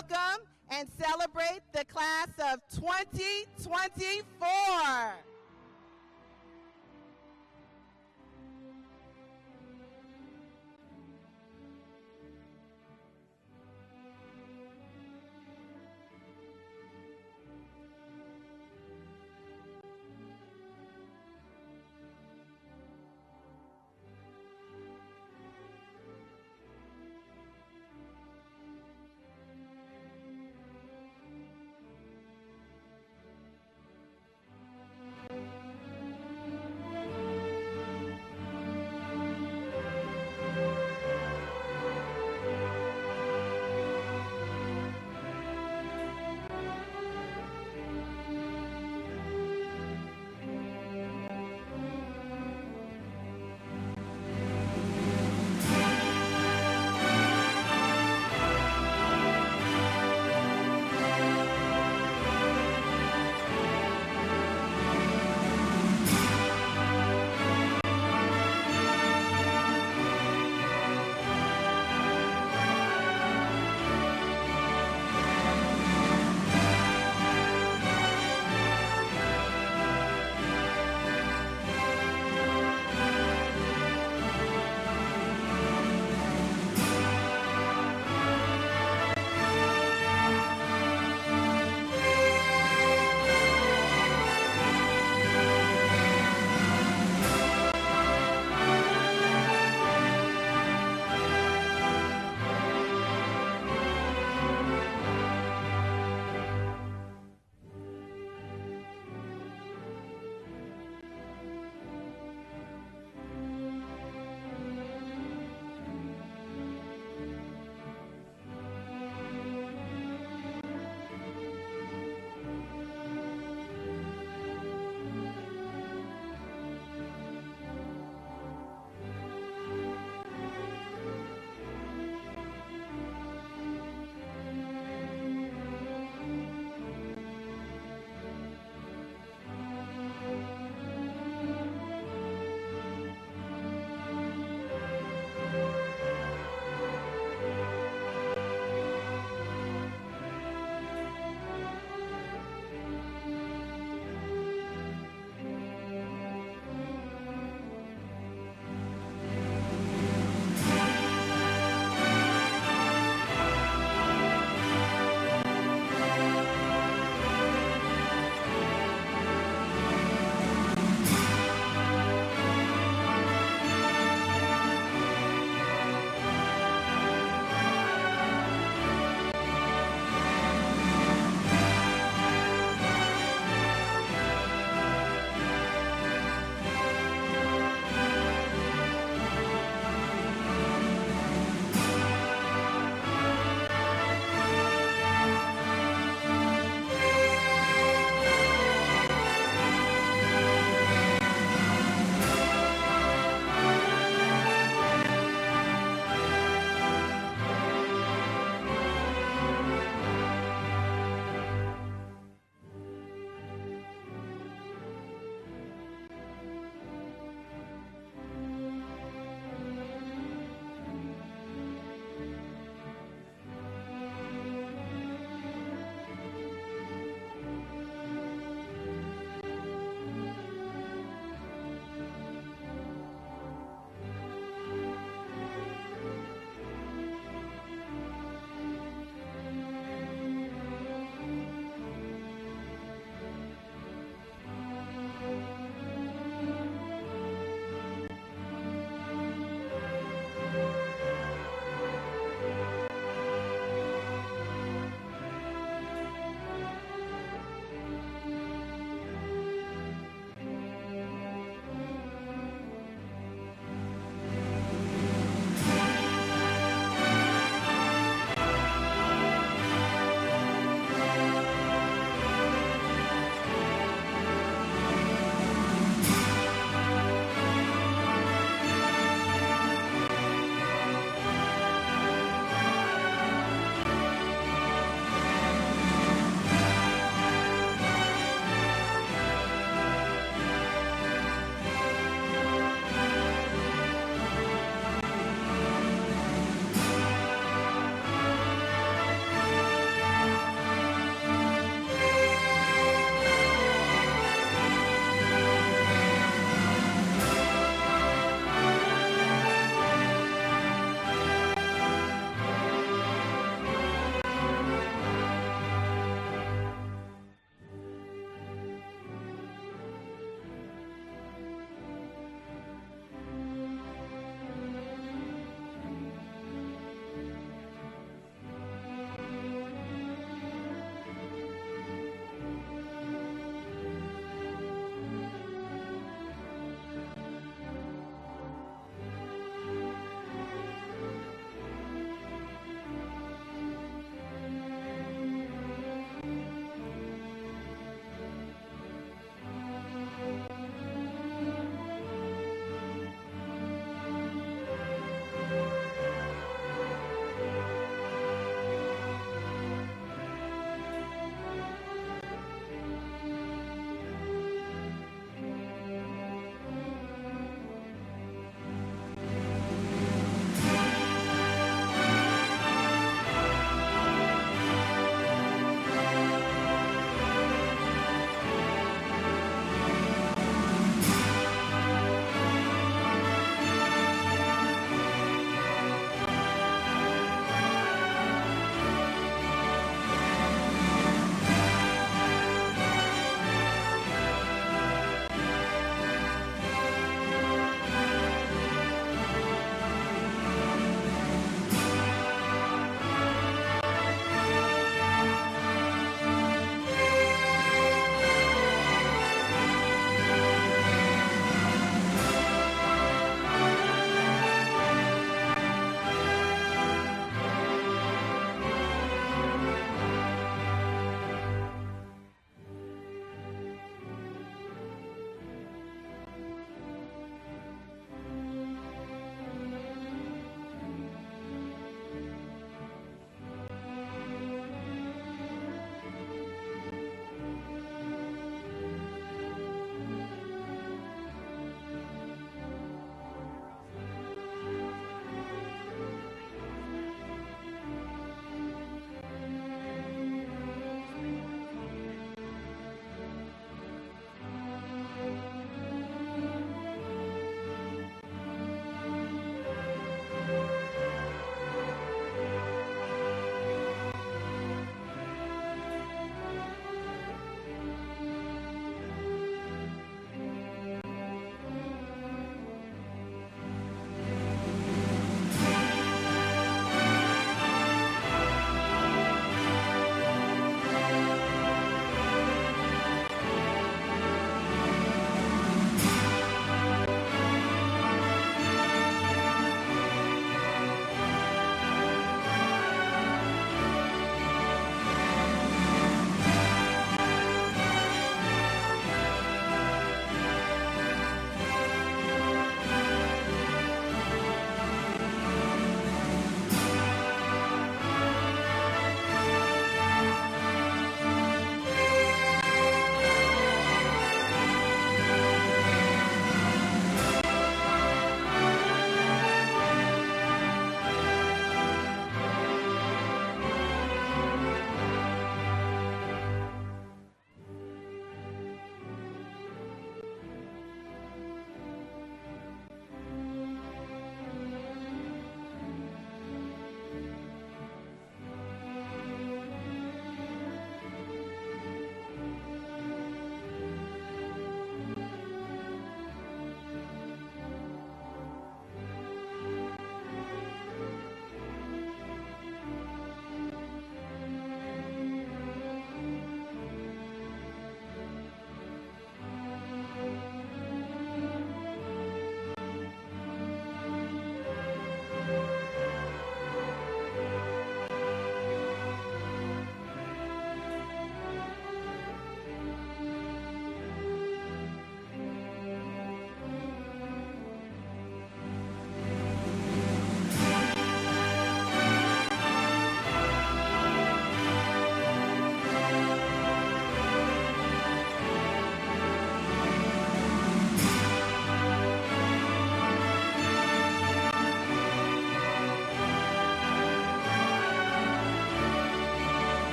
welcome and celebrate the class of 2024.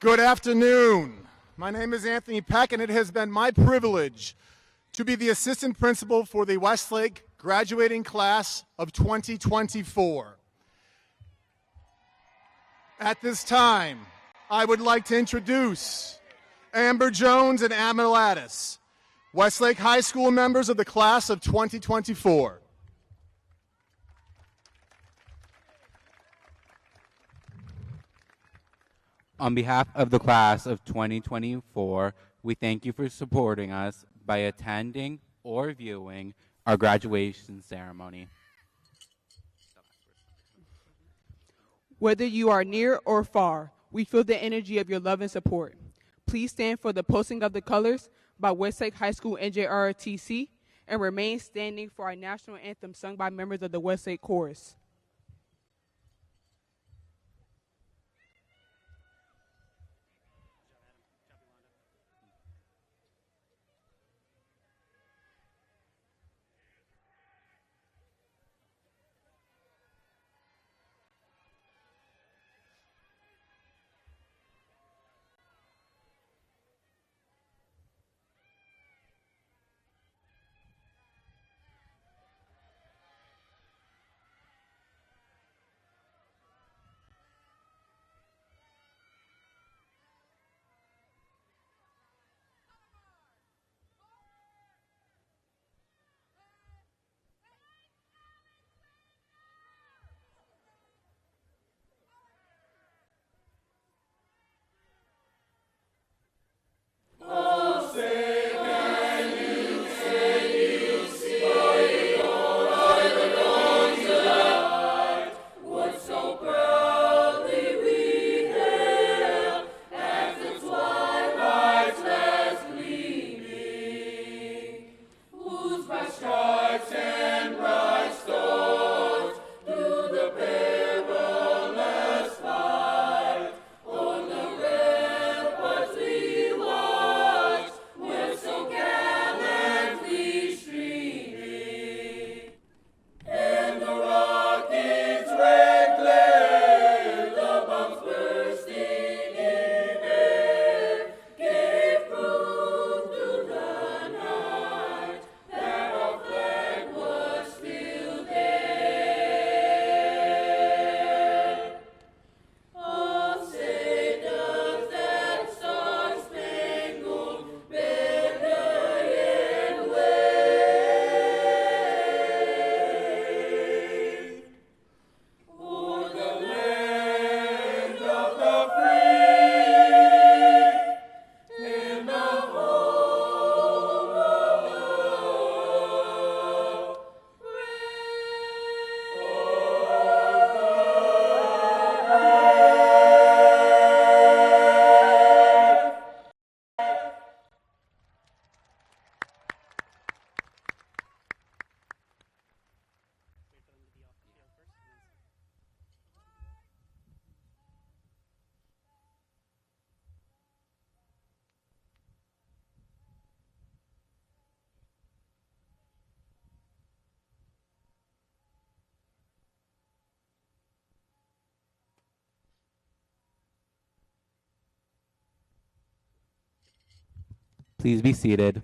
Good afternoon. My name is Anthony Peck, and it has been my privilege to be the assistant principal for the Westlake graduating class of 2024. At this time, I would like to introduce Amber Jones and Amal Addis, Westlake High School members of the class of 2024. On behalf of the class of 2024, we thank you for supporting us by attending or viewing our graduation ceremony. Whether you are near or far, we feel the energy of your love and support. Please stand for the posting of the colors by Westlake High School NJROTC and remain standing for our national anthem sung by members of the Westlake Chorus. Please be seated.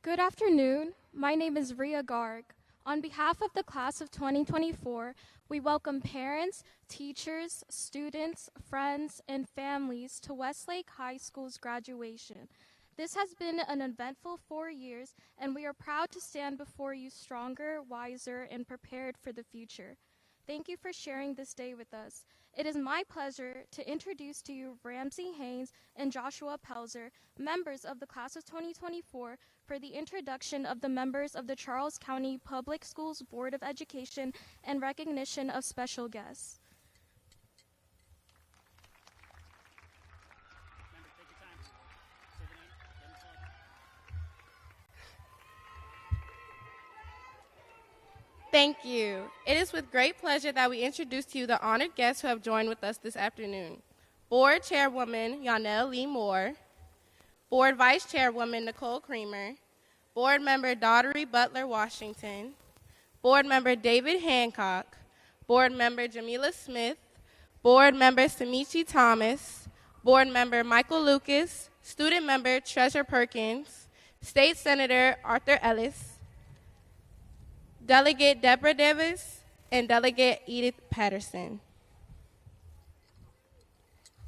Good afternoon. My name is Ria Garg. On behalf of the class of 2024, we welcome parents, teachers, students, friends, and families to Westlake High School's graduation. This has been an eventful 4 years, and we are proud to stand before you stronger, wiser, and prepared for the future. Thank you for sharing this day with us. It is my pleasure to introduce to you Ramsey Haynes and Joshua Pelzer, members of the class of 2024, for the introduction of the members of the Charles County Public Schools Board of Education and recognition of special guests. Thank you. It is with great pleasure that we introduce to you the honored guests who have joined with us this afternoon. Board Chairwoman Yonelle Lee Moore, Board Vice Chairwoman Nicole Creamer, Board Member Daughtery Butler Washington, Board Member David Hancock, Board Member Jamila Smith, Board Member Samichi Thomas, Board Member Michael Lucas, Student Member Treasure Perkins, State Senator Arthur Ellis, Delegate Deborah Davis, and Delegate Edith Patterson.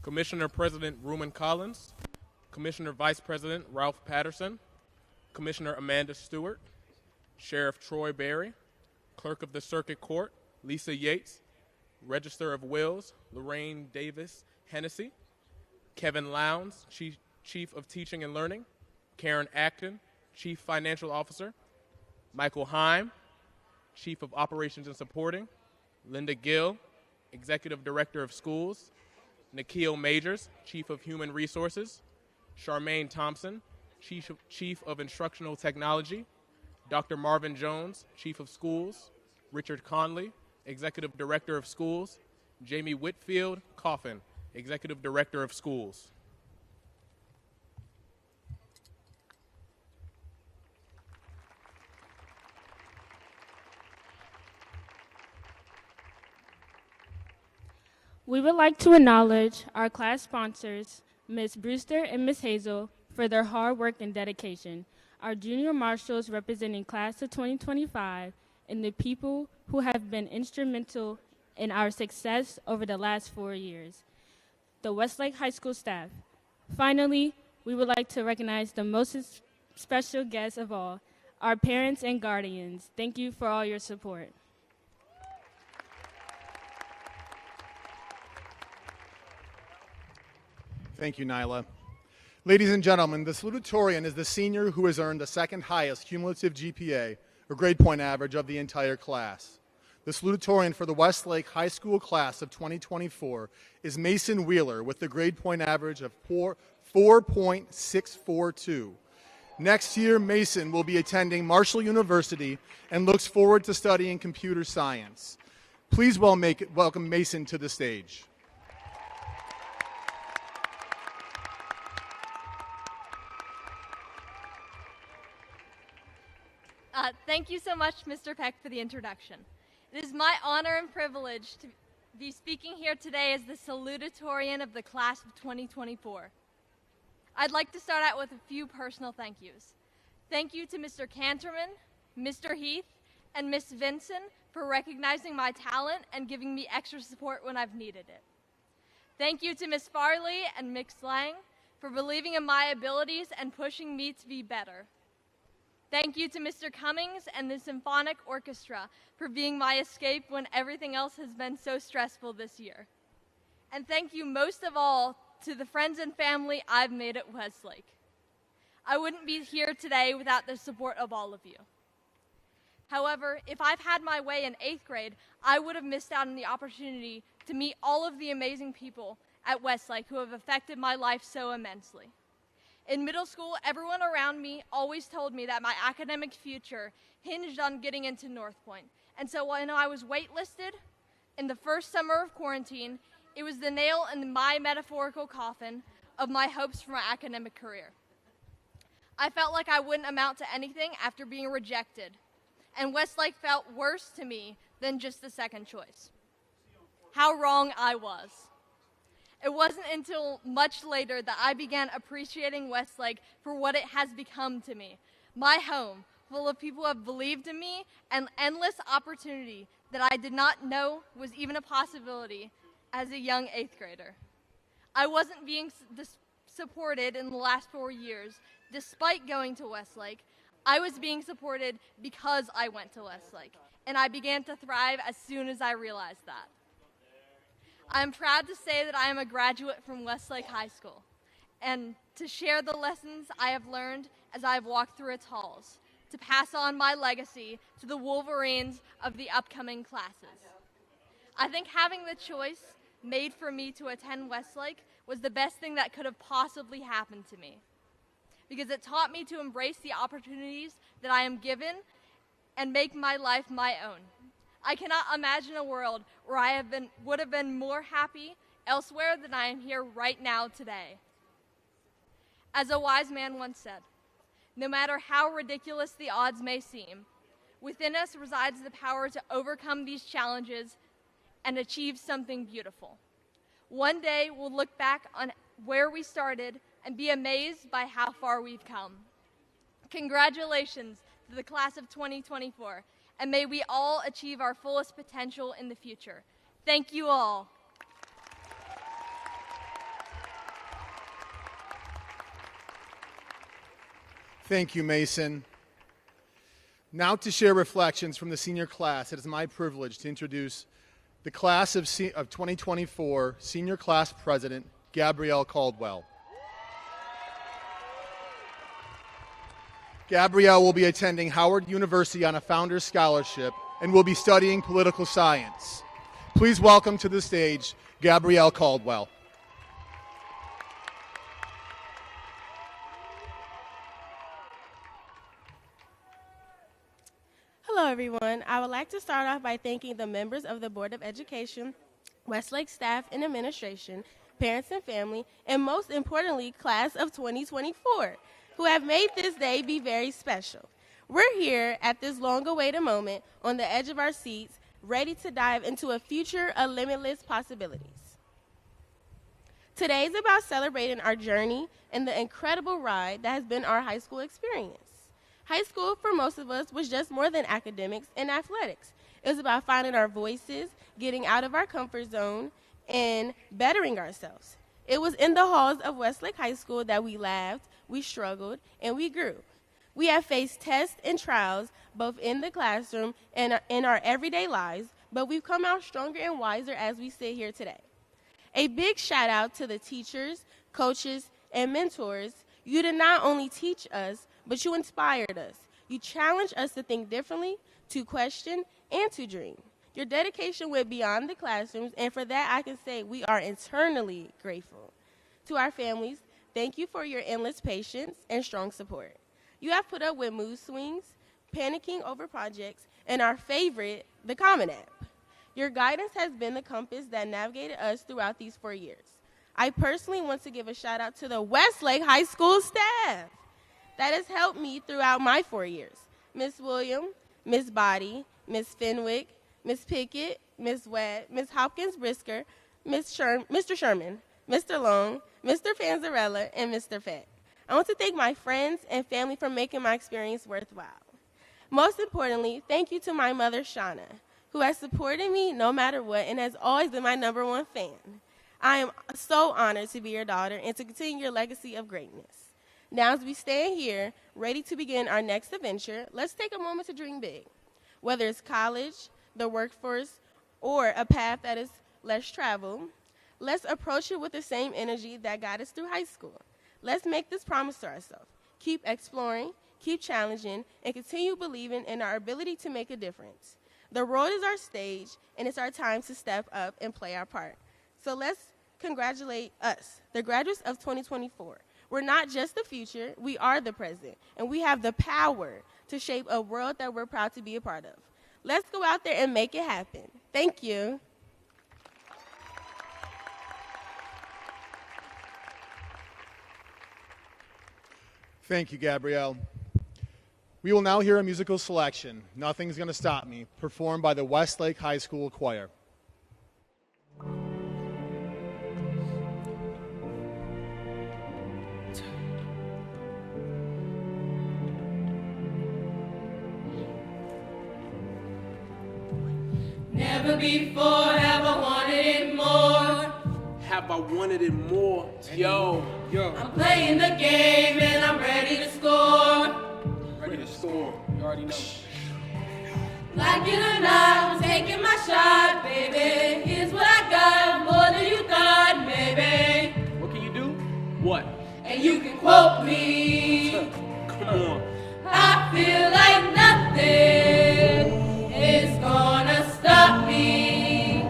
Commissioner President Ruben Collins, Commissioner Vice President Ralph Patterson, Commissioner Amanda Stewart, Sheriff Troy Berry, Clerk of the Circuit Court Lisa Yates, Register of Wills Lorraine Davis Hennessy, Kevin Lowndes, Chief of Teaching and Learning, Karen Acton, Chief Financial Officer, Michael Heim, Chief of Operations and Supporting, Linda Gill, Executive Director of Schools, Nikhil Majors, Chief of Human Resources, Charmaine Thompson, Chief of Instructional Technology, Dr. Marvin Jones, Chief of Schools, Richard Conley, Executive Director of Schools, Jamie Whitfield Coffin, Executive Director of Schools. We would like to acknowledge our class sponsors, Ms. Brewster and Ms. Hazel, for their hard work and dedication, our junior marshals representing class of 2025, and the people who have been instrumental in our success over the last 4 years, the Westlake High School staff. Finally, we would like to recognize the most special guest of all, our parents and guardians. Thank you for all your support. Thank you, Nyla. Ladies and gentlemen, the salutatorian is the senior who has earned the second highest cumulative GPA, or grade point average, of the entire class. The salutatorian for the Westlake High School class of 2024 is Mason Wheeler with the grade point average of 4.642. Next year, Mason will be attending Marshall University and looks forward to studying computer science. Please welcome Mason to the stage. Thank you so much, Mr. Peck, for the introduction. It is my honor and privilege to be speaking here today as the salutatorian of the class of 2024. I'd like to start out with a few personal thank yous. Thank you to Mr. Canterman, Mr. Heath, and Miss Vinson for recognizing my talent and giving me extra support when I've needed it. Thank you to Miss Farley and Miss Lang for believing in my abilities and pushing me to be better. Thank you to Mr. Cummings and the Symphonic Orchestra for being my escape when everything else has been so stressful this year. And thank you most of all to the friends and family I've made at Westlake. I wouldn't be here today without the support of all of you. However, if I've had my way in 8th grade, I would have missed out on the opportunity to meet all of the amazing people at Westlake who have affected my life so immensely. In middle school, everyone around me always told me that my academic future hinged on getting into North Point. And so when I was waitlisted in the first summer of quarantine, it was the nail in my metaphorical coffin of my hopes for my academic career. I felt like I wouldn't amount to anything after being rejected, and Westlake felt worse to me than just the second choice. How wrong I was. It wasn't until much later that I began appreciating Westlake for what it has become to me. My home, full of people who have believed in me, and endless opportunity that I did not know was even a possibility as a young 8th grader. I wasn't being supported in the last 4 years, despite going to Westlake. I was being supported because I went to Westlake, and I began to thrive as soon as I realized that. I am proud to say that I am a graduate from Westlake High School, and to share the lessons I have learned as I have walked through its halls, to pass on my legacy to the Wolverines of the upcoming classes. I think having the choice made for me to attend Westlake was the best thing that could have possibly happened to me, because it taught me to embrace the opportunities that I am given and make my life my own, I cannot imagine a world where would have been more happy elsewhere than I am here right now today. As a wise man once said, no matter how ridiculous the odds may seem, within us resides the power to overcome these challenges and achieve something beautiful. One day we'll look back on where we started and be amazed by how far we've come. Congratulations to the class of 2024, and may we all achieve our fullest potential in the future. Thank you all. Thank you, Mason. Now to share reflections from the senior class, it is my privilege to introduce the class of 2024 Senior Class President, Gabrielle Caldwell. Gabrielle will be attending Howard University on a Founders Scholarship and will be studying political science. Please welcome to the stage Gabrielle Caldwell. Hello, everyone. I would like to start off by thanking the members of the Board of Education, Westlake staff and administration, parents and family, and most importantly, class of 2024, who have made this day be very special. We're here at this long-awaited moment on the edge of our seats, ready to dive into a future of limitless possibilities. Today is about celebrating our journey and the incredible ride that has been our high school experience. High school, for most of us, was just more than academics and athletics. It was about finding our voices, getting out of our comfort zone, and bettering ourselves. It was in the halls of Westlake High School that we laughed, we struggled, and we grew. We have faced tests and trials, both in the classroom and in our everyday lives, but we've come out stronger and wiser as we sit here today. A big shout out to the teachers, coaches, and mentors. You did not only teach us, but you inspired us. You challenged us to think differently, to question, and to dream. Your dedication went beyond the classrooms, and for that I can say we are eternally grateful. To our families, thank you for your endless patience and strong support. You have put up with mood swings, panicking over projects, and our favorite, the Common App. Your guidance has been the compass that navigated us throughout these 4 years. I personally want to give a shout out to the Westlake High School staff that has helped me throughout my 4 years. Ms. William, Ms. Body, Ms. Fenwick, Ms. Pickett, Ms. Webb, Ms. Hopkins-Brisker, Mr. Sherman, Mr. Long, Mr. Panzarella, and Mr. Fett. I want to thank my friends and family for making my experience worthwhile. Most importantly, thank you to my mother, Shauna, who has supported me no matter what and has always been my #1 fan. I am so honored to be your daughter and to continue your legacy of greatness. Now, as we stand here, ready to begin our next adventure, let's take a moment to dream big. Whether it's college, the workforce, or a path that is less traveled, let's approach it with the same energy that got us through high school. Let's make this promise to ourselves. Keep exploring, keep challenging, and continue believing in our ability to make a difference. The world is our stage, and it's our time to step up and play our part. So let's congratulate us, the graduates of 2024. We're not just the future, we are the present, and we have the power to shape a world that we're proud to be a part of. Let's go out there and make it happen. Thank you. Thank you, Gabrielle. We will now hear a musical selection, Nothing's Gonna Stop Me, performed by the Westlake High School Choir. Never before have I wanted it more. Have I wanted it more? Yo. I'm playing the game and I'm ready to score. Ready to score. You already know. Like it or not, I'm taking my shot, baby. Here's what I got, more than you thought, maybe. What can you do? What? And you can quote me. Come on. I feel like nothing is gonna stop me.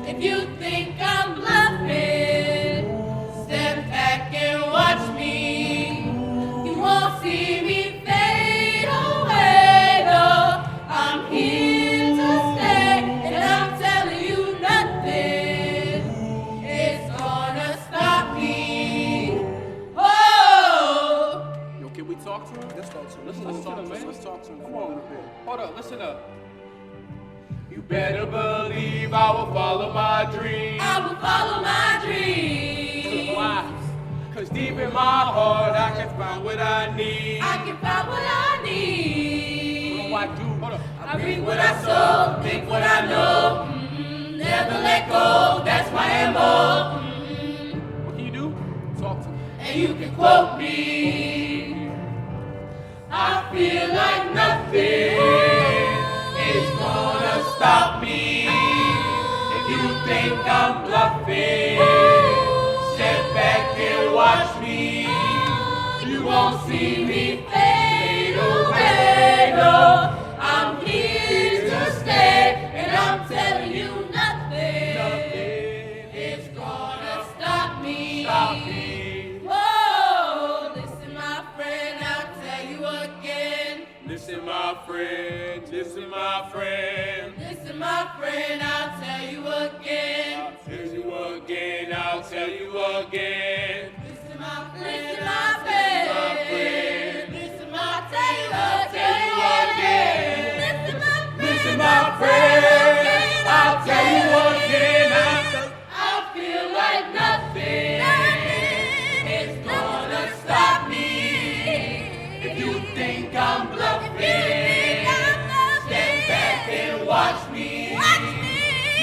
If you think I'm bluffing, step back and watch me. You won't see me fade away, no. I'm here to stay. listen up. You better believe I will follow my dreams. I will follow my dreams. Why? Cause deep in my heart I can find what I need. I can find what I need. What do I do? Hold up. I read what I sow, think what I know. Never let go, that's my MO. What can you do? Talk to me. And you can quote me. I feel like nothing is gonna stop me. If you think I'm bluffing, step back and watch me. You won't see me fade away. No, I'm here to stay, and I'm telling you nothing is gonna stop me. Whoa, listen, my friend, I'll tell you again. Listen, my friend. Listen, my friend. Listen, my friend, I'll tell you again. I'll tell you again. I'll tell you again. Listen, my friend, my friend. Listen, I'll tell you again. Listen, my friend. I'll tell you again. I feel like nothing is gonna stop me. If you think I'm bluffing, step back and watch me.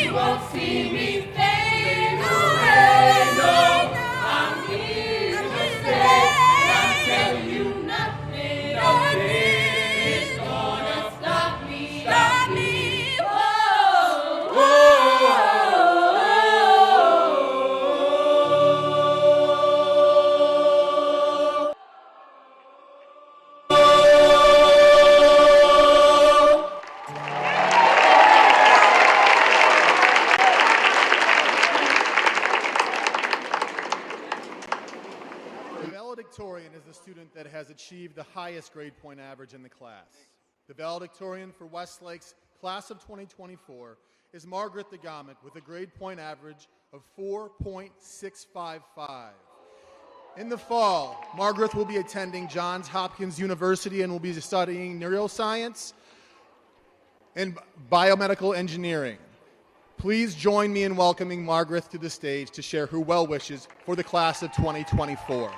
You won't see me fade away. No, I'm here to stay. I'm telling you nothing is gonna stop me. Stop me. Whoa. The valedictorian is the student that has achieved the highest grade point average in the class. The valedictorian for Westlake's class of 2024 is Margaret DeGomick with a grade point average of 4.655. In the fall, Margaret will be attending Johns Hopkins University and will be studying neuroscience and biomedical engineering. Please join me in welcoming Margaret to the stage to share her well wishes for the class of 2024.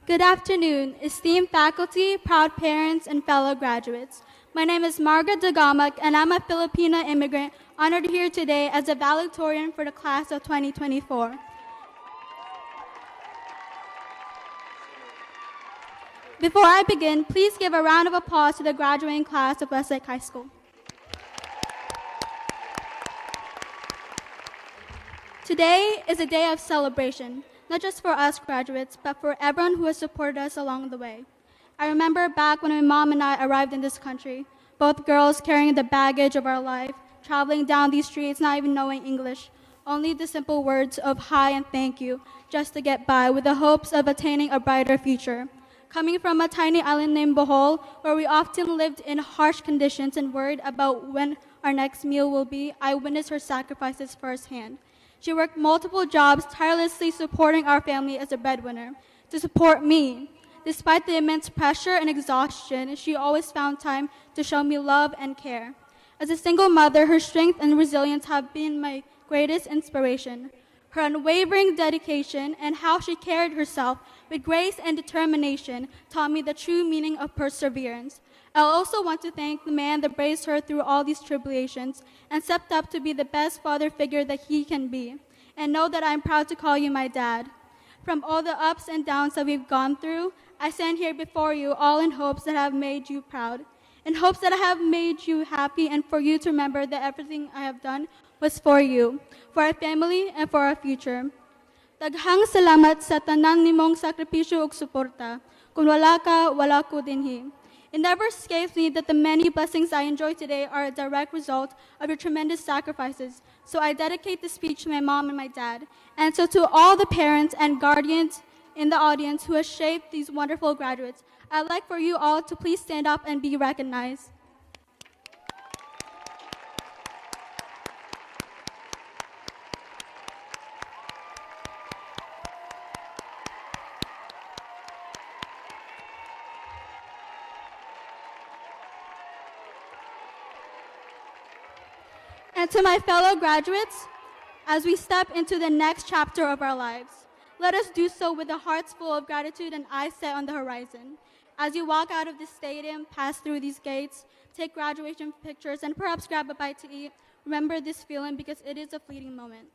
Good afternoon, esteemed faculty, proud parents, and fellow graduates. My name is Margaret DeGomick, and I'm a Filipino immigrant honored here today as a valedictorian for the class of 2024. Before I begin, please give a round of applause to the graduating class of Westlake High School. Today is a day of celebration, not just for us graduates, but for everyone who has supported us along the way. I remember back when my mom and I arrived in this country, both girls carrying the baggage of our life, traveling down these streets not even knowing English, only the simple words of hi and thank you, just to get by with the hopes of attaining a brighter future. Coming from a tiny island named Bohol, where we often lived in harsh conditions and worried about when our next meal will be, I witnessed her sacrifices firsthand. She worked multiple jobs, tirelessly supporting our family as a breadwinner. To support me, despite the immense pressure and exhaustion, she always found time to show me love and care. As a single mother, her strength and resilience have been my greatest inspiration. Her unwavering dedication and how she carried herself with grace and determination taught me the true meaning of perseverance. I also want to thank the man that raised her through all these tribulations and stepped up to be the best father figure that he can be. And know that I'm proud to call you my dad. From all the ups and downs that we've gone through, I stand here before you all in hopes that I have made you proud, in hopes that I have made you happy, and for you to remember that everything I have done was for you, for our family, and for our future. Daghang salamat sa tanan nimong sakripisyo ug suporta. Kung wala ka, wala ko dinhi. It never escapes me that the many blessings I enjoy today are a direct result of your tremendous sacrifices. So I dedicate this speech to my mom and my dad, and so to all the parents and guardians in the audience who have shaped these wonderful graduates. I'd like for you all to please stand up and be recognized. And to my fellow graduates, as we step into the next chapter of our lives, let us do so with the hearts full of gratitude and eyes set on the horizon. As you walk out of the stadium, pass through these gates, take graduation pictures, and perhaps grab a bite to eat, remember this feeling because it is a fleeting moment.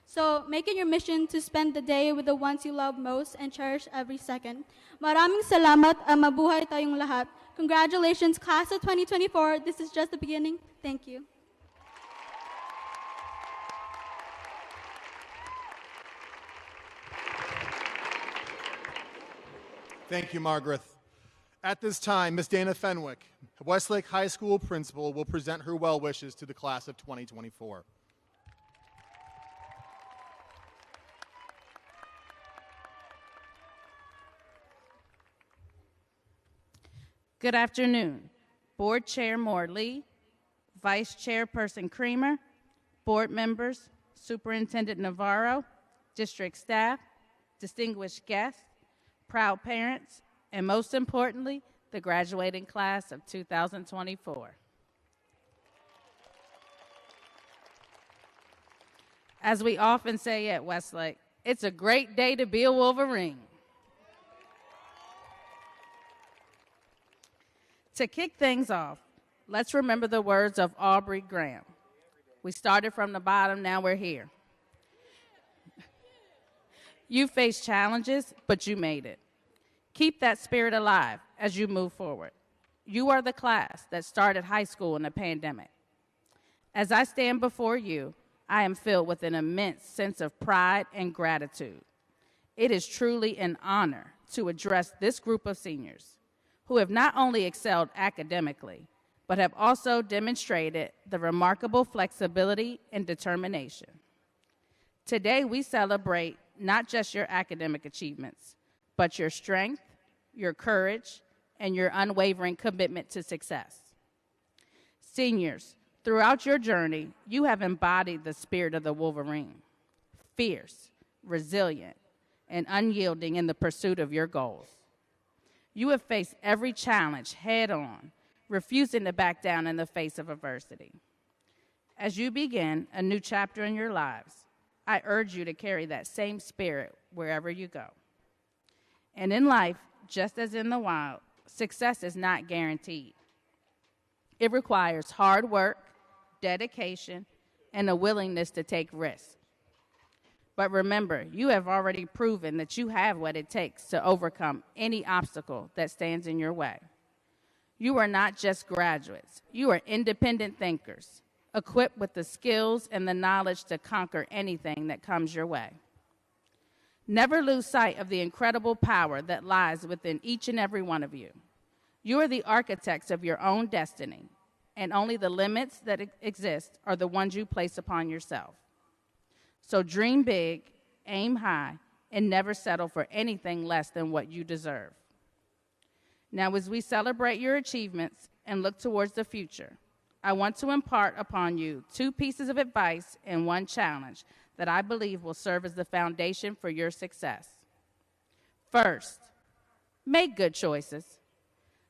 So make it your mission to spend the day with the ones you love most and cherish every second. Maraming salamat at mabuhay tayong lahat. Congratulations, class of 2024. This is just the beginning. Thank you. Thank you, Margaret. At this time, Ms. Dana Fenwick, Westlake High School principal, will present her well wishes to the class of 2024. Good afternoon. Board Chair Moore-Lee, Vice Chairperson Creamer, board members, Superintendent Navarro, district staff, distinguished guests, proud parents, and most importantly, the graduating class of 2024. As we often say at Westlake, it's a great day to be a Wolverine. To kick things off, let's remember the words of Aubrey Graham. We started from the bottom, now we're here. You faced challenges, but you made it. Keep that spirit alive as you move forward. You are the class that started high school in the pandemic. As I stand before you, I am filled with an immense sense of pride and gratitude. It is truly an honor to address this group of seniors who have not only excelled academically, but have also demonstrated the remarkable flexibility and determination. Today, we celebrate not just your academic achievements, but your strength, your courage, and your unwavering commitment to success. Seniors, throughout your journey, you have embodied the spirit of the Wolverine, fierce, resilient, and unyielding in the pursuit of your goals. You have faced every challenge head on, refusing to back down in the face of adversity. As you begin a new chapter in your lives, I urge you to carry that same spirit wherever you go. And in life, just as in the wild, success is not guaranteed. It requires hard work, dedication, and a willingness to take risks. But remember, you have already proven that you have what it takes to overcome any obstacle that stands in your way. You are not just graduates. You are independent thinkers, equipped with the skills and the knowledge to conquer anything that comes your way. Never lose sight of the incredible power that lies within each and every one of you. You are the architects of your own destiny, and only the limits that exist are the ones you place upon yourself. So dream big, aim high, and never settle for anything less than what you deserve. Now, as we celebrate your achievements and look towards the future, I want to impart upon you 2 pieces of advice and 1 challenge that I believe will serve as the foundation for your success. First, make good choices.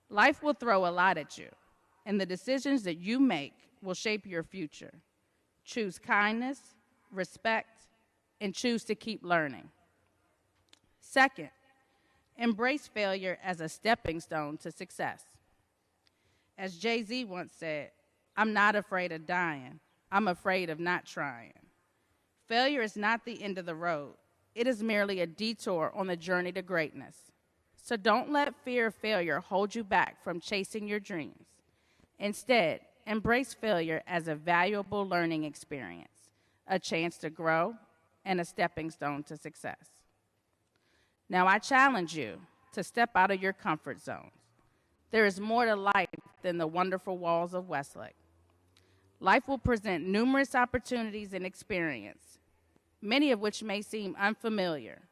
Life will throw a lot at you, and the decisions that you make will shape your future. Choose kindness, respect, and choose to keep learning. Second, embrace failure as a stepping stone to success. As Jay-Z once said, "I'm not afraid of dying. I'm afraid of not trying." Failure is not the end of the road. It is merely a detour on the journey to greatness. So don't let fear of failure hold you back from chasing your dreams. Instead, embrace failure as a valuable learning experience, a chance to grow, and a stepping stone to success. Now, I challenge you to step out of your comfort zones. There is more to life than the wonderful walls of Westlake. Life will present numerous opportunities and experiences, many of which may seem unfamiliar,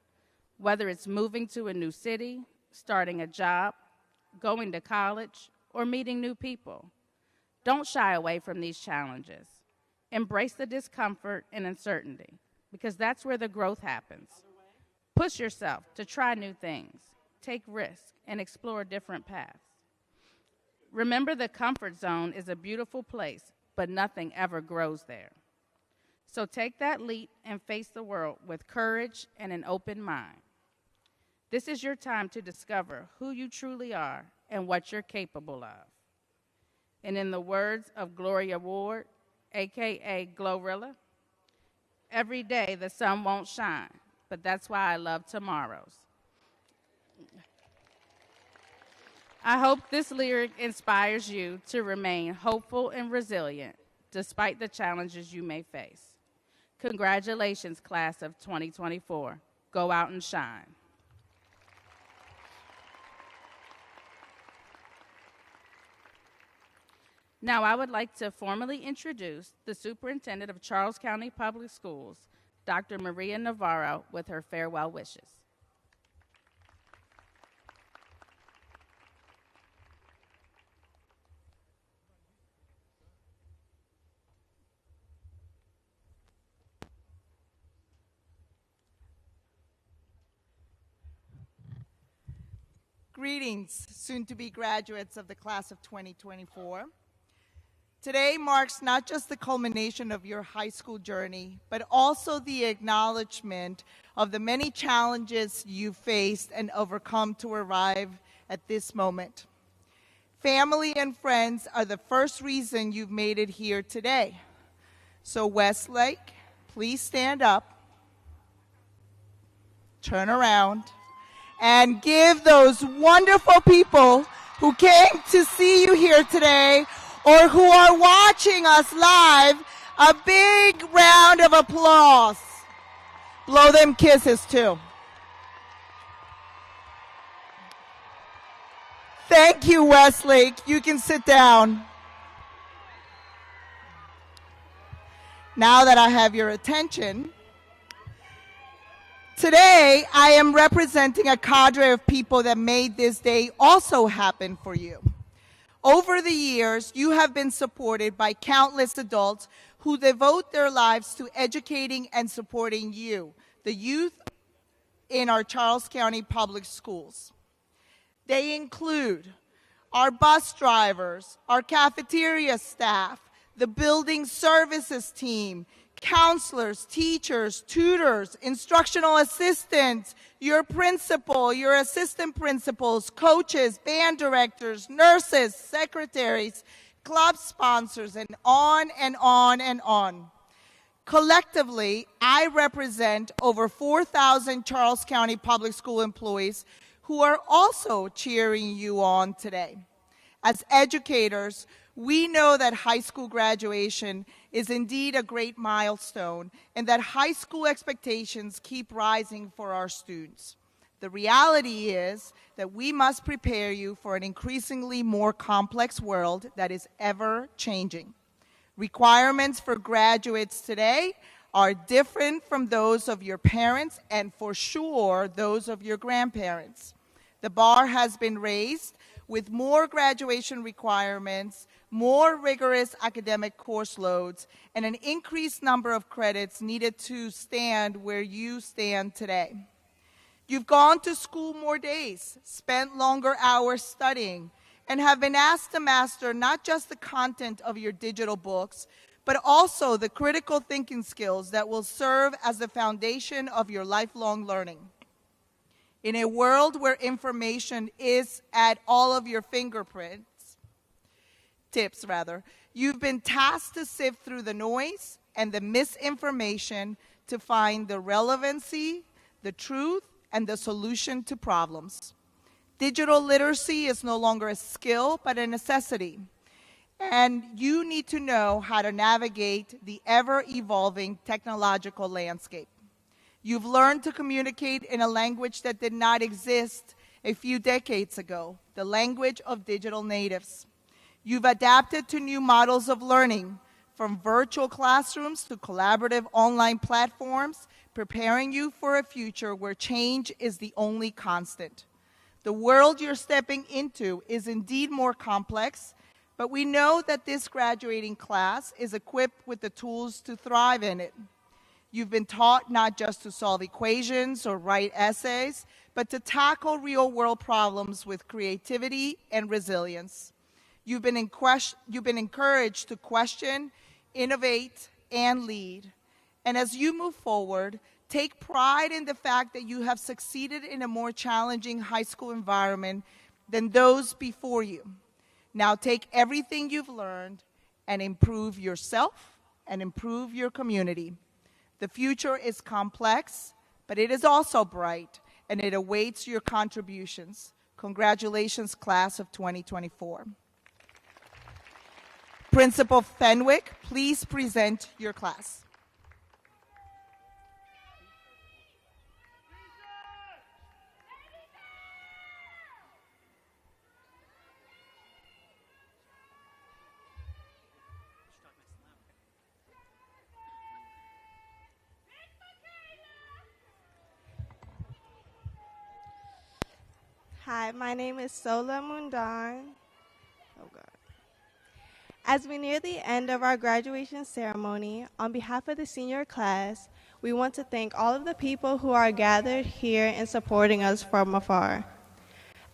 whether it's moving to a new city, starting a job, going to college, or meeting new people. Don't shy away from these challenges. Embrace the discomfort and uncertainty, because that's where the growth happens. Push yourself to try new things, take risks, and explore different paths. Remember, the comfort zone is a beautiful place, but nothing ever grows there. So take that leap and face the world with courage and an open mind. This is your time to discover who you truly are and what you're capable of. And in the words of Gloria Ward, AKA Glorilla, every day the sun won't shine, but that's why I love tomorrows. I hope this lyric inspires you to remain hopeful and resilient despite the challenges you may face. Congratulations, class of 2024. Go out and shine. Now I would like to formally introduce the Superintendent of Charles County Public Schools, Dr. Maria Navarro, with her farewell wishes. Greetings, soon-to-be graduates of the class of 2024. Today marks not just the culmination of your high school journey, but also the acknowledgement of the many challenges you faced and overcome to arrive at this moment. Family and friends are the first reason you've made it here today. So Westlake, please stand up, turn around, and give those wonderful people who came to see you here today or who are watching us live a big round of applause. Blow them kisses too. Thank you, Westlake. You can sit down. Now that I have your attention, today, I am representing a cadre of people that made this day also happen for you. Over the years, you have been supported by countless adults who devote their lives to educating and supporting you, the youth in our Charles County Public Schools. They include our bus drivers, our cafeteria staff, the building services team, counselors, teachers, tutors, instructional assistants, your principal, your assistant principals, coaches, band directors, nurses, secretaries, club sponsors, and on and on and on. Collectively, I represent over 4,000 Charles County Public School employees who are also cheering you on today. As educators, we know that high school graduation is indeed a great milestone and that high school expectations keep rising for our students. The reality is that we must prepare you for an increasingly more complex world that is ever changing. Requirements for graduates today are different from those of your parents and for sure those of your grandparents. The bar has been raised with more graduation requirements, more rigorous academic course loads, and an increased number of credits needed to stand where you stand today. You've gone to school more days, spent longer hours studying, and have been asked to master not just the content of your digital books, but also the critical thinking skills that will serve as the foundation of your lifelong learning. In a world where information is at all of your tips, you've been tasked to sift through the noise and the misinformation to find the relevancy, the truth, and the solution to problems. Digital literacy is no longer a skill, but a necessity. And you need to know how to navigate the ever-evolving technological landscape. You've learned to communicate in a language that did not exist a few decades ago, the language of digital natives. You've adapted to new models of learning, from virtual classrooms to collaborative online platforms, preparing you for a future where change is the only constant. The world you're stepping into is indeed more complex, but we know that this graduating class is equipped with the tools to thrive in it. You've been taught not just to solve equations or write essays, but to tackle real-world problems with creativity and resilience. You've been encouraged to question, innovate, and lead. And as you move forward, take pride in the fact that you have succeeded in a more challenging high school environment than those before you. Now take everything you've learned and improve yourself and improve your community. The future is complex, but it is also bright, and it awaits your contributions. Congratulations, class of 2024. Principal Fenwick, please present your class. Hi, my name is Sola Mundan. Oh God. As we near the end of our graduation ceremony, on behalf of the senior class, we want to thank all of the people who are gathered here and supporting us from afar.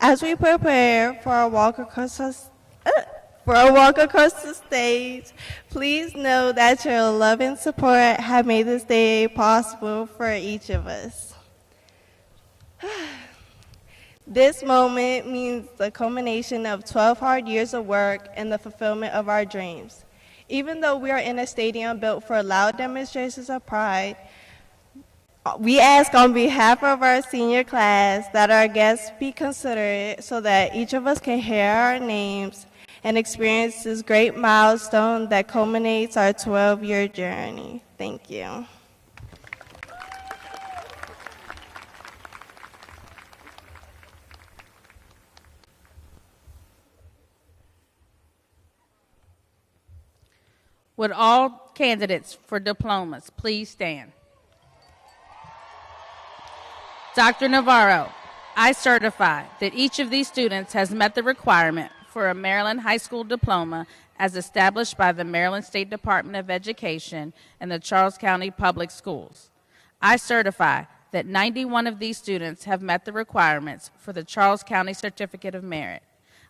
As we prepare for a walk across the stage, please know that your love and support have made this day possible for each of us. This moment means the culmination of 12 hard years of work and the fulfillment of our dreams. Even though we are in a stadium built for loud demonstrations of pride, we ask on behalf of our senior class that our guests be considerate so that each of us can hear our names and experience this great milestone that culminates our 12-year journey. Thank you. Would all candidates for diplomas please stand? Dr. Navarro, I certify that each of these students has met the requirement for a Maryland high school diploma as established by the Maryland State Department of Education and the Charles County Public Schools. I certify that 91 of these students have met the requirements for the Charles County Certificate of Merit.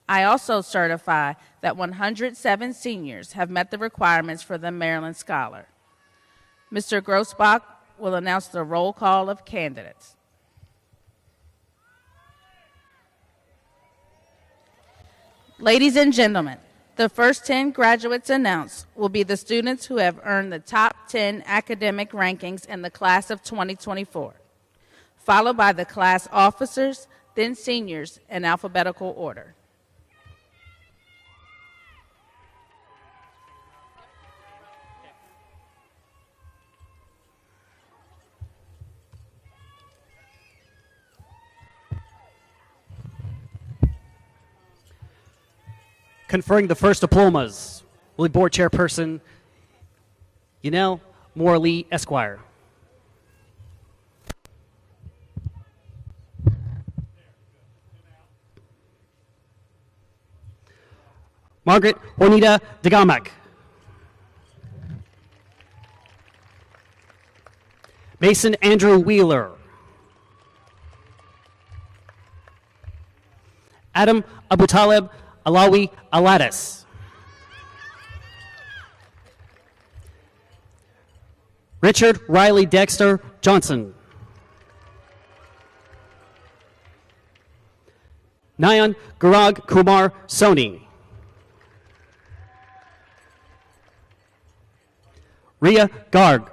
I also certify that 107 seniors have met the requirements for the Maryland Scholar. Mr. Grossbach will announce the roll call of candidates. Ladies and gentlemen, the first 10 graduates announced will be the students who have earned the top 10 academic rankings in the class of 2024, followed by the class officers, then seniors in alphabetical order. Conferring the first diplomas will be Board Chairperson Yanel Morley, Esquire. Margaret Juanita Dagamak. Mason Andrew Wheeler. Adam Abutaleb Alawi Aladis. Richard Riley Dexter Johnson. Nayan Garag Kumar Soni. Ria Garg.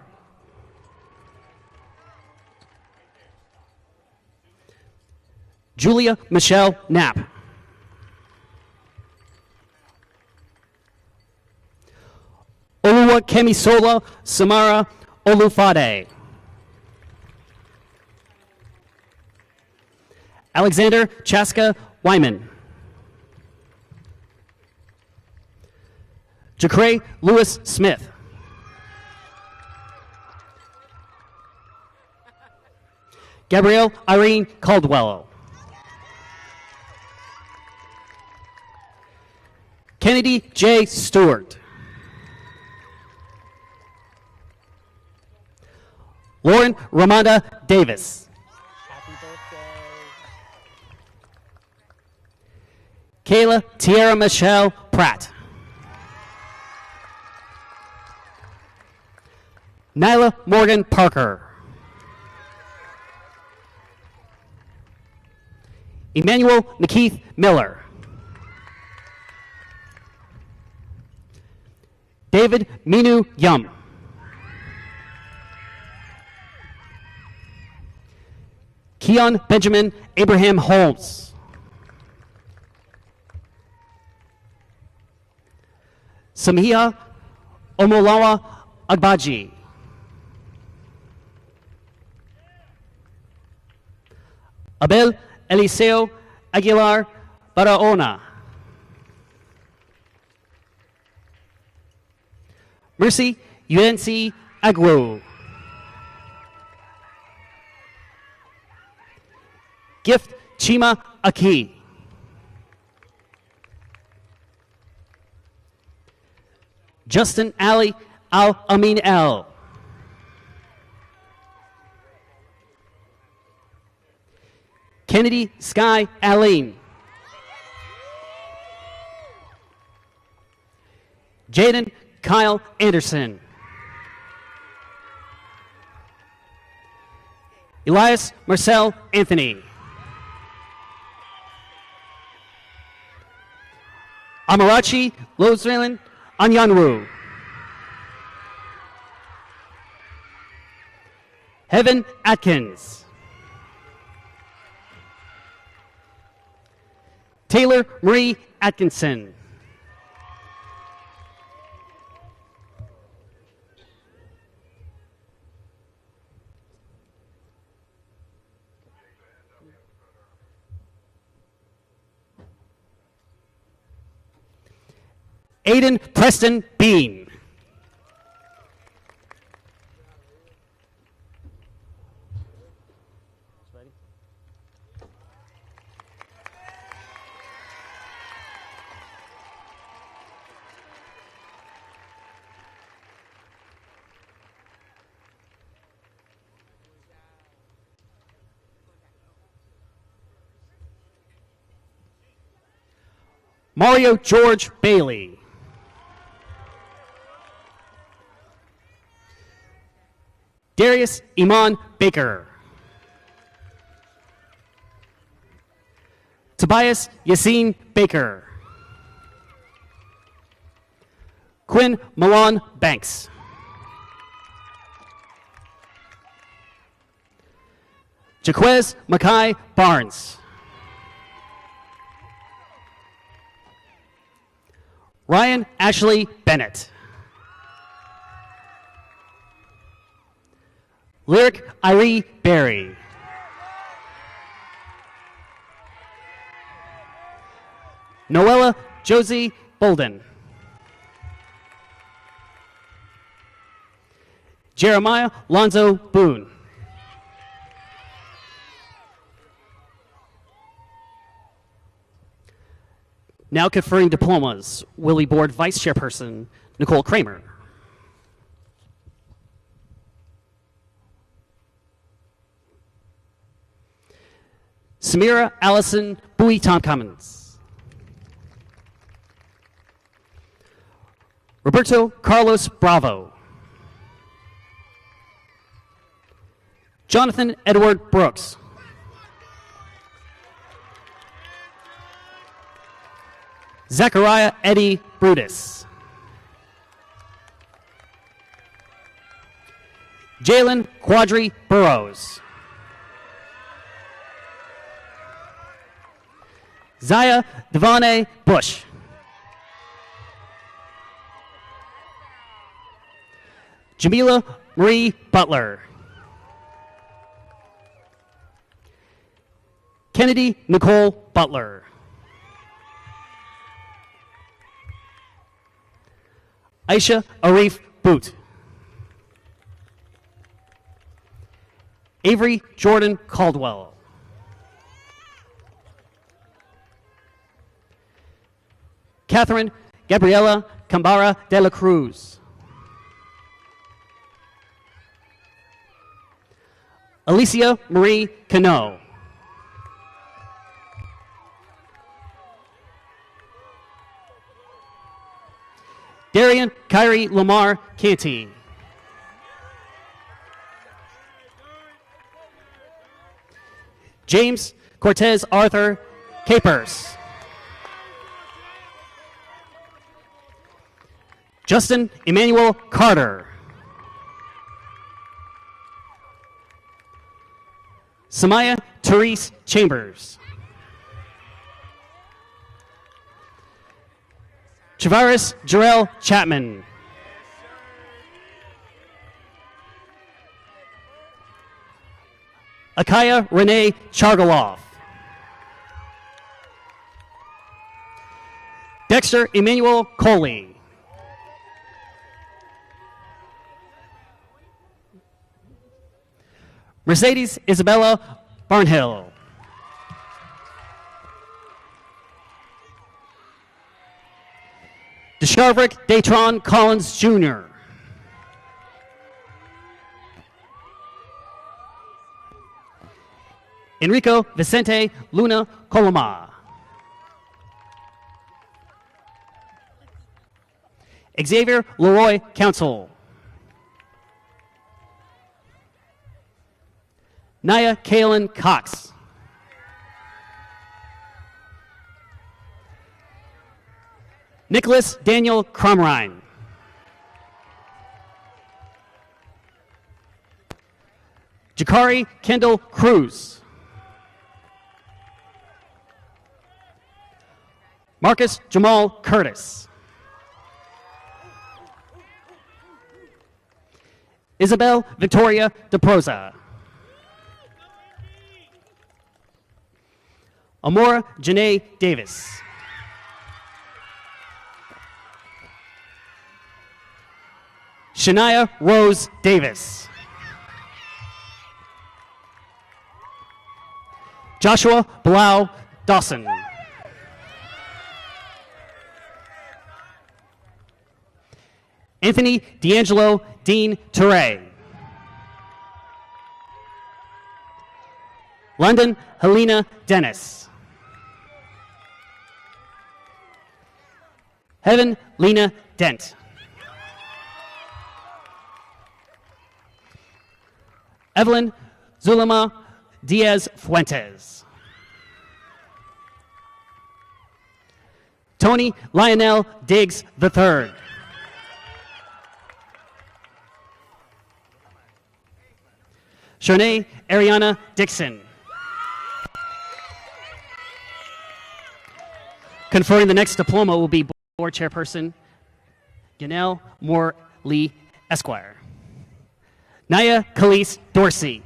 Julia Michelle Knapp. Oluwa Kemisola Samara Olufade. Alexander Chaska Wyman. Jacrae Lewis Smith. Gabrielle Irene Caldwell. Kennedy J. Stewart. Lauren Ramonda Davis. Kayla Tierra Michelle Pratt. Nyla Morgan Parker. Emmanuel Nakeith Miller. David Minu Yum. Keon Benjamin Abraham Holmes. Samia Omolawa Agbaji. Abel Eliseo Aguilar Barahona. Mercy UNC Agwu. Gift Chima Aki. Justin Ali Al Amin El. Kennedy Sky Aline. Jaden Kyle Anderson. Elias Marcel Anthony. Amarachi Lozrelin Anyanwu. Heaven Atkins. Taylor Marie Atkinson. Aiden Preston Bean. Mario George Bailey. Darius Iman Baker. Tobias Yassine Baker. Quinn Milan Banks. Jaquez Mackay Barnes. Ryan Ashley Bennett. Lyric Irie Berry. Noella Josie Bolden. Jeremiah Lonzo Boone. Now conferring diplomas, Willie Board Vice Chairperson Nicole Kramer. Samira Allison Bowie Tom Cummins. Roberto Carlos Bravo. Jonathan Edward Brooks. Zachariah Eddie Brutus. Jalen Quadri Burrows. Zaya Devane Bush. Jamila Marie Butler. Kennedy Nicole Butler. Aisha Arif Boot. Avery Jordan Caldwell. Catherine Gabriela Cambara de la Cruz. Alicia Marie Cano. Darian Kyrie Lamar Canty. James Cortez Arthur Capers. Justin Emmanuel Carter. Samaya Therese Chambers. Chavaris Jarrell Chapman. Akaya Renee Chargaloff. Dexter Emmanuel Coley. Mercedes Isabella Barnhill. Desharvrick Datron Collins Jr. Enrico Vicente Luna Coloma. Xavier Leroy Council. Naya Kaylin Cox. Nicholas Daniel Cromrine. Jakari Kendall Cruz. Marcus Jamal Curtis. Isabel Victoria DeProza. Amora Janae Davis. Shania Rose Davis. Joshua Blau Dawson. Anthony D'Angelo Dean Teray. London Helena Dennis. Heaven Lena Dent. Evelyn Zulema Diaz Fuentes. Tony Lionel Diggs III. Shanae Ariana Dixon. Conferring the next diploma will be Board Chairperson Yanel Moore Lee, Esquire. Naya Khalees Dorsey.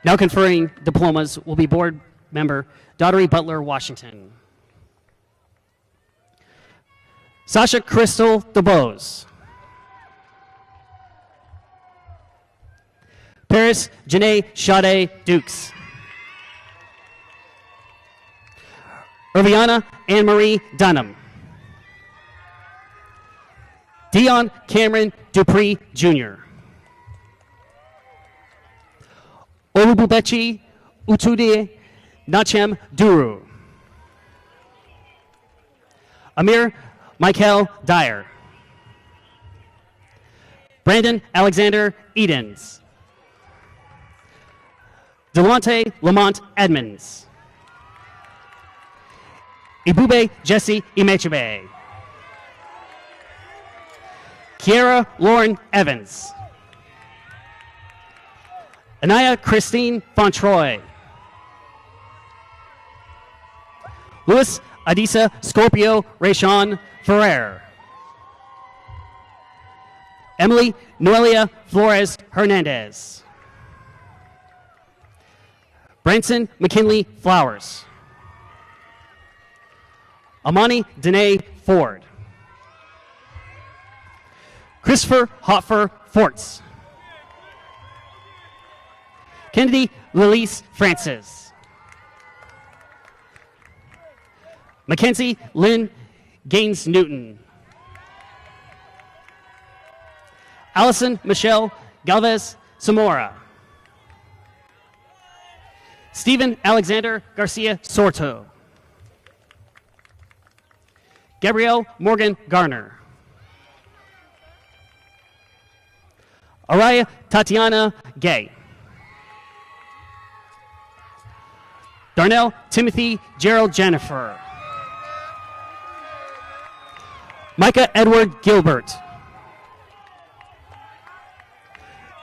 Now conferring diplomas will be Board Member Daughtery Butler Washington. Sasha Crystal DeBose. Paris Janae Sade Dukes. Irviana Anne-Marie Dunham. Dion Cameron Dupree Jr. Olububechi Utude Nachem Duru. Amir Michael Dyer. Brandon Alexander Edens. Delonte Lamont Edmonds. Ibube Jesse Imechebe. Kiera Lauren Evans. Anaya Christine Fontroy. Louis Adisa Scorpio Rayshawn Ferrer. Emily Noelia Flores Hernandez. Branson McKinley Flowers. Amani Danae Ford. Christopher Hopfer Forts. Kennedy Lilise Francis. Mackenzie Lynn Gaines Newton. Allison Michelle Galvez Zamora. Stephen Alexander Garcia Sorto. Gabrielle Morgan Garner. Araya Tatiana Gay. Darnell Timothy Gerald Jennifer. Micah Edward Gilbert.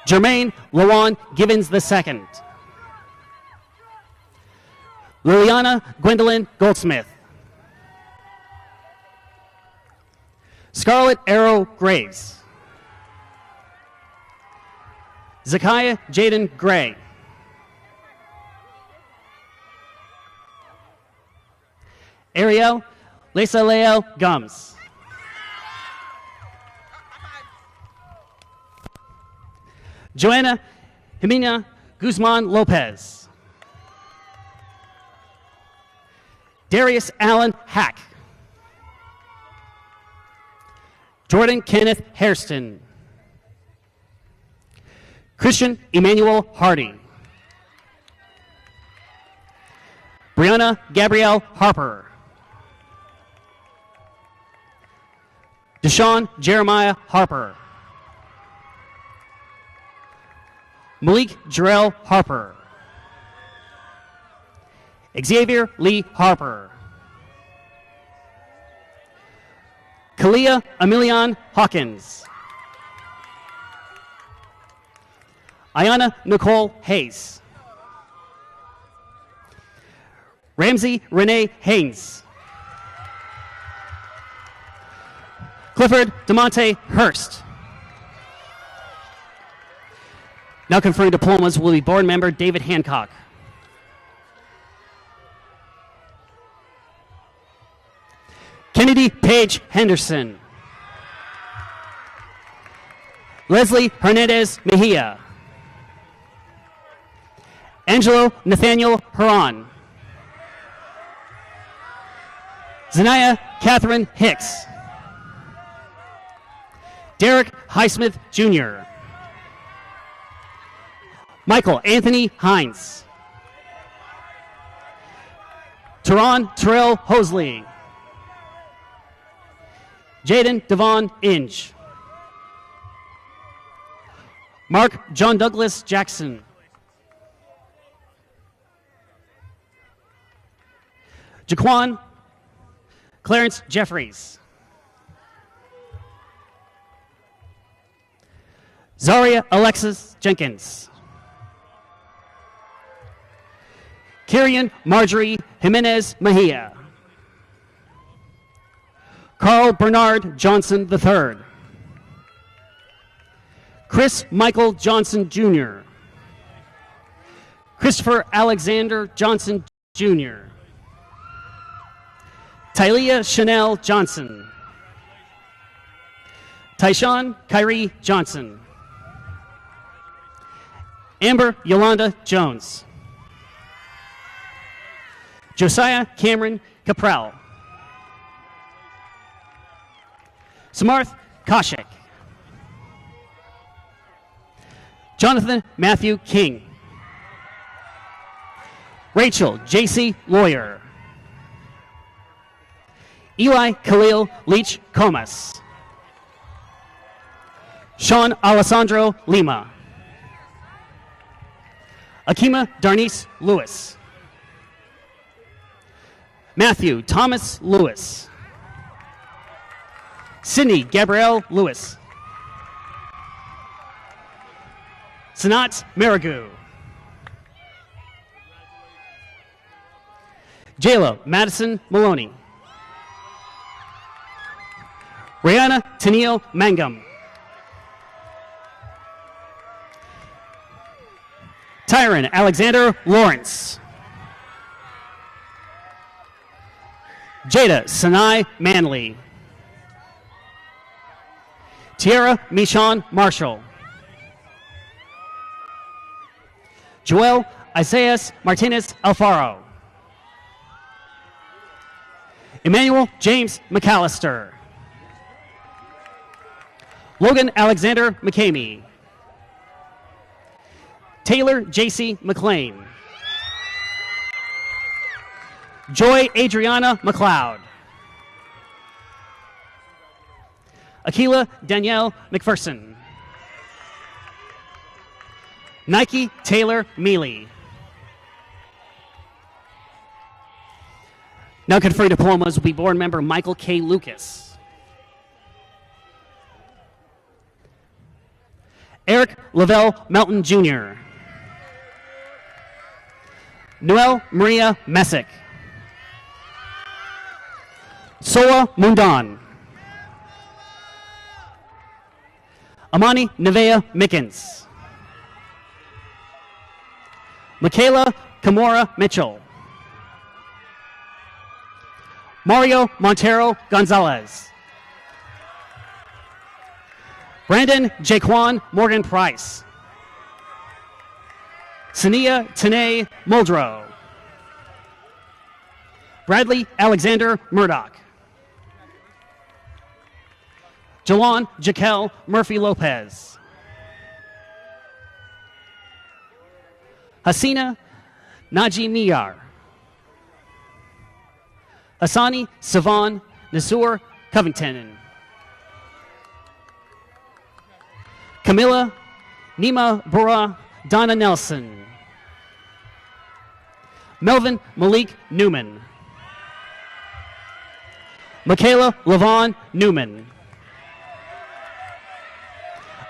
Jermaine Lawan Gibbons II. Liliana Gwendolyn Goldsmith. Scarlett Arrow Graves. Zakiah Jaden Gray. Ariel Lesaleo Gums. Joanna Jimena Guzman Lopez. Darius Allen Hack. Jordan Kenneth Hairston. Christian Emmanuel Hardy. Brianna Gabrielle Harper. Deshaun Jeremiah Harper. Malik Jarrell Harper. Xavier Lee Harper. Kalia Emilion Hawkins. Ayana Nicole Hayes. Ramsey Renee Haynes. Clifford DeMonte Hurst. Now conferring diplomas will be board member David Hancock. Kennedy Page Henderson. Leslie Hernandez Mejia. Angelo Nathaniel Huron. Zanaya Catherine Hicks. Derek Highsmith Jr. Michael Anthony Hines. Teron Terrell Hosley. Jaden Devon Inge. Mark John Douglas Jackson. Jaquan Clarence Jeffries. Zaria Alexis Jenkins. Kyrian Marjorie Jimenez Mejia. Carl Bernard Johnson III. Chris Michael Johnson Jr. Christopher Alexander Johnson Jr. Tylea Chanel Johnson. Tyshawn Kyrie Johnson. Amber Yolanda Jones. Josiah Cameron Capral. Samarth Koshik. Jonathan Matthew King. Rachel J.C. Lawyer. Eli Khalil Leach Comas. Sean Alessandro Lima. Akima Darnice Lewis. Matthew Thomas Lewis. Sydney Gabrielle Lewis. Sanat Marigu. Jayla Madison Maloney. Rihanna Tennille Mangum. Tyron Alexander Lawrence. Jada Sanai Manley. Tierra Michon Marshall. Joel Isaias Martinez Alfaro. Emmanuel James McAllister. Logan Alexander McCamey. Taylor J.C. McLean. Joy Adriana McLeod. Akila Danielle McPherson. Nike Taylor Mealy. Now conferring diplomas will be board member Michael K. Lucas. Eric Lavelle Melton Jr. Noel Maria Messick. Soa Mundan. Amani Nevea Mickens. Michaela Kimura Mitchell. Mario Montero Gonzalez. Brandon Jaquan Morgan Price. Sania Tanae Muldrow. Bradley Alexander Murdoch. Jalon Jaquel Murphy Lopez. Hasina Naji Niyar. Asani Savan Nasur Covington. Camilla Nima Bora Donna Nelson. Melvin Malik Newman. Michaela Lavon Newman.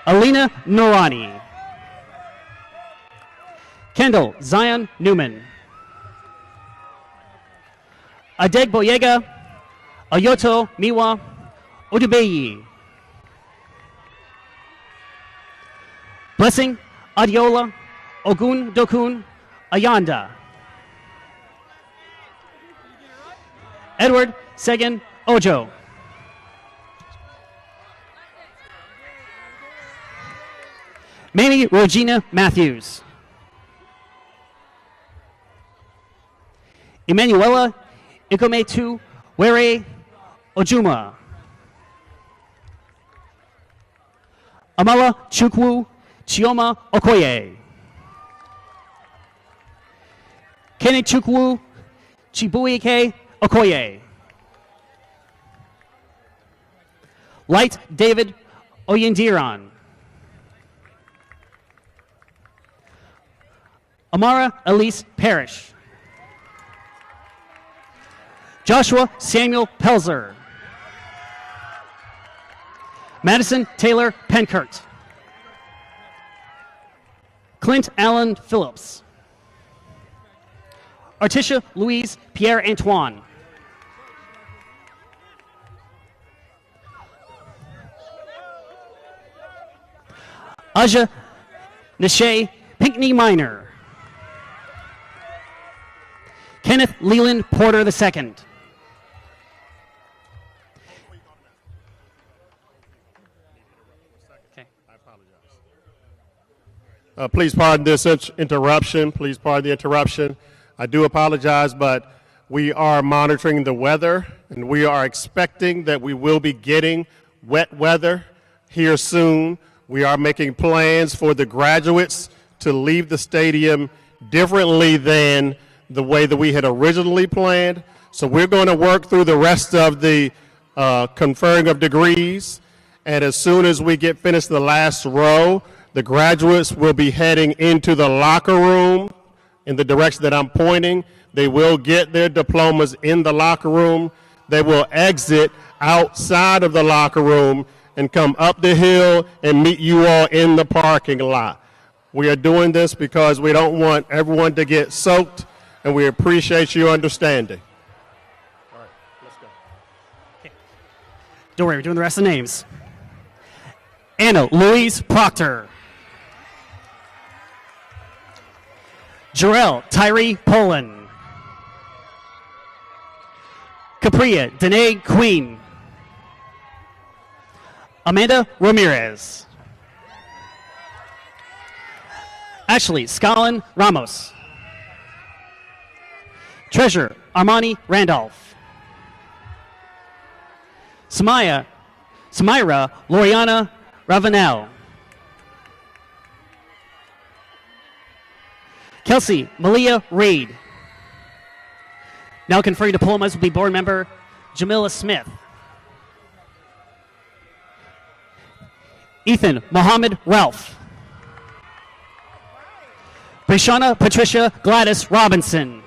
Alina Norani. Kendall Zion Newman. Adeg Boyega Ayoto Miwa Odubeyi. Blessing Adiola Ogun Dokun Ayanda. Edward Segan Ojo. Mamie Regina Matthews. Emanuela Ikometu Were Ojuma. Amala Chukwu Chioma Okoye. Kenechukwu Chibuike Okoye. Light David Oyendiran. Amara Elise Parrish. Joshua Samuel Pelzer. Madison Taylor Penkert. Clint Allen Phillips. Artisha Louise Pierre Antoine. Aja Nashe Pinckney Minor. Kenneth Leland Porter II. Please pardon this interruption. Please pardon the interruption. I do apologize, but we are monitoring the weather, and we are expecting that we will be getting wet weather here soon. We are making plans for the graduates to leave the stadium differently than the way that we had originally planned. So we're going to work through the rest of the conferring of degrees, and as soon as we get finished the last row, the graduates will be heading into the locker room in the direction that I'm pointing. They will get their diplomas in the locker room. They will exit outside of the locker room and come up the hill and meet you all in the parking lot. We are doing this because we don't want everyone to get soaked, and we appreciate your understanding. All right, let's go. Okay. Don't worry, we're doing the rest of the names. Anna Louise Proctor. Jarrell Tyree Poland. Capria Danae Queen. Amanda Ramirez. Ashley Scollin Ramos. Treasurer Armani Randolph. Samira Loriana Ravenel. Kelsey Malia Reed. Now conferring diplomas will be board member Jamila Smith. Ethan Mohammed Ralph. Brishana Patricia Gladys Robinson.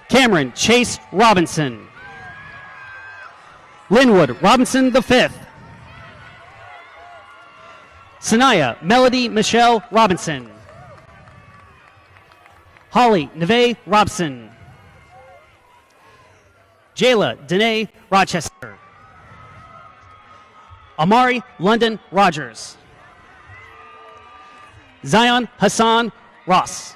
Cameron Chase Robinson. Linwood Robinson V. Sanaya Melody Michelle Robinson. Holly Neve Robson. Jayla Danae Rochester. Amari London Rogers. Zion Hassan Ross.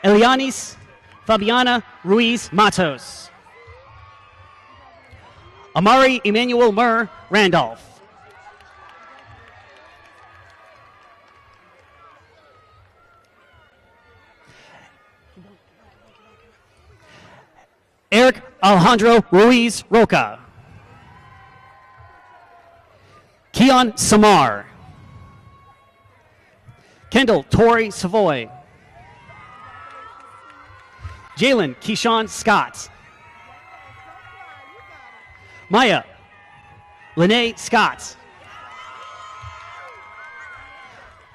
Elianis Fabiana Ruiz Matos. Amari Emmanuel Murr Randolph. Eric Alejandro Ruiz Roca. Keon Samar. Kendall Torrey Savoy. Jalen Keyshawn Scott. Maya Lene Scott.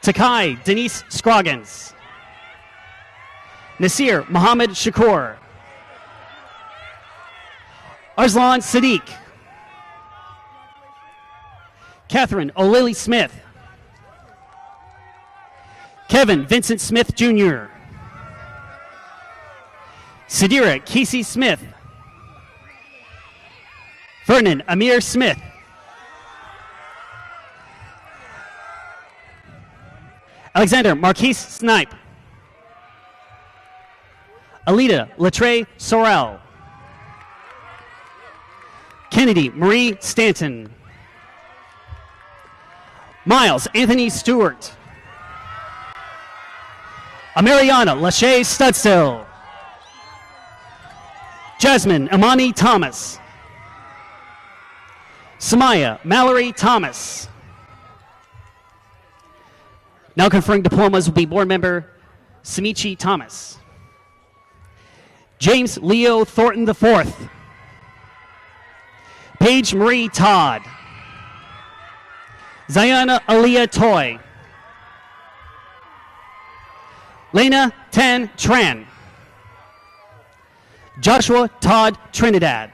Takai Denise Scroggins. Nasir Muhammad Shakur. Arslan Sadiq. Catherine O'Lily Smith. Kevin Vincent Smith Jr. Sadira Casey Smith. Vernon Amir Smith. Alexander Marquise Snipe. Alita Latre Sorrell. Kennedy Marie Stanton. Miles Anthony Stewart. Amariana Lachey Studstill. Jasmine Amani Thomas. Samaya Mallory Thomas. Now conferring diplomas will be board member Samichi Thomas. James Leo Thornton IV. Paige Marie Todd. Zayana Aliyah Toy. Lena Tan Tran. Joshua Todd Trinidad.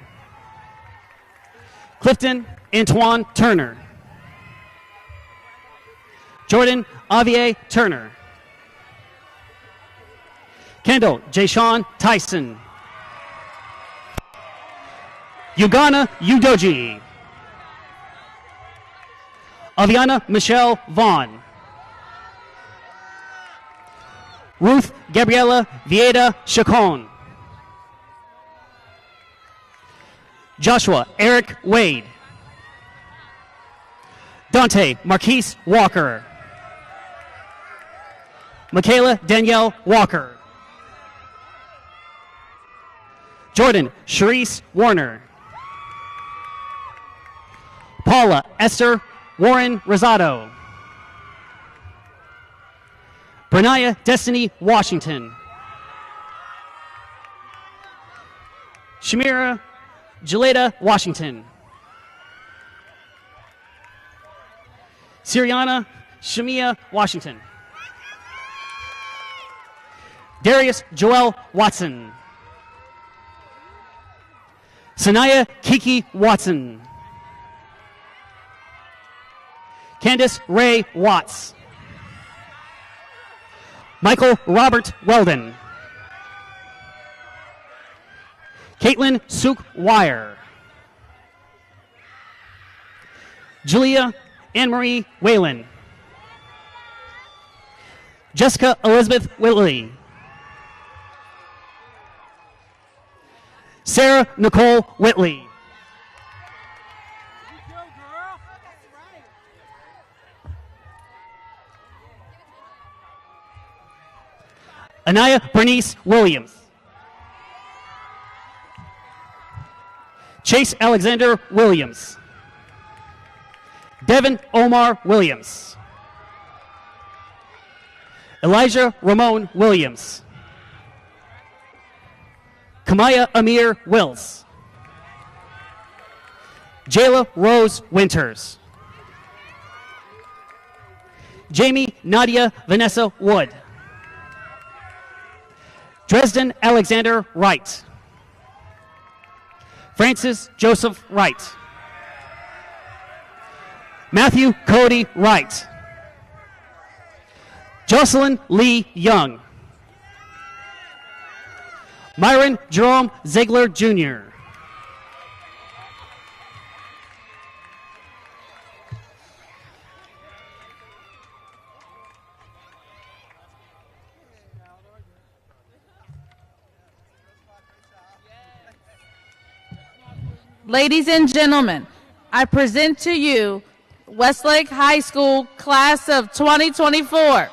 Clifton Antoine Turner. Jordan Avier Turner. Kendall Jayshawn Tyson. Ugana Udoji. Aviana Michelle Vaughn. Ruth Gabriela Vieda Chacon. Joshua Eric Wade. Dante Marquise Walker. Michaela Danielle Walker. Jordan Sharice Warner. Paula Esther Warren Rosado. Brenaya Destiny Washington. Shamira Jaleda Washington. Siriana Shamia Washington. Darius Joel Watson. Sanaya Kiki Watson. Candace Ray Watts. Michael Robert Weldon. Caitlin Suk Wire. Julia Anne-Marie Whalen. Jessica Elizabeth Whitley. Sarah Nicole Whitley. Anaya Bernice Williams. Chase Alexander Williams. Devin Omar Williams. Elijah Ramon Williams. Kamaya Amir Wills. Jayla Rose Winters. Jamie Nadia Vanessa Wood. Dresden Alexander Wright. Francis Joseph Wright. Matthew Cody Wright. Jocelyn Lee Young. Myron Jerome Ziegler Jr. Ladies and gentlemen, I present to you Westlake High School Class of 2024.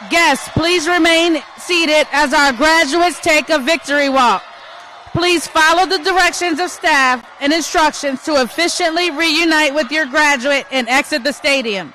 Guests, please remain seated as our graduates take a victory walk. Please follow the directions of staff and instructions to efficiently reunite with your graduate and exit the stadium.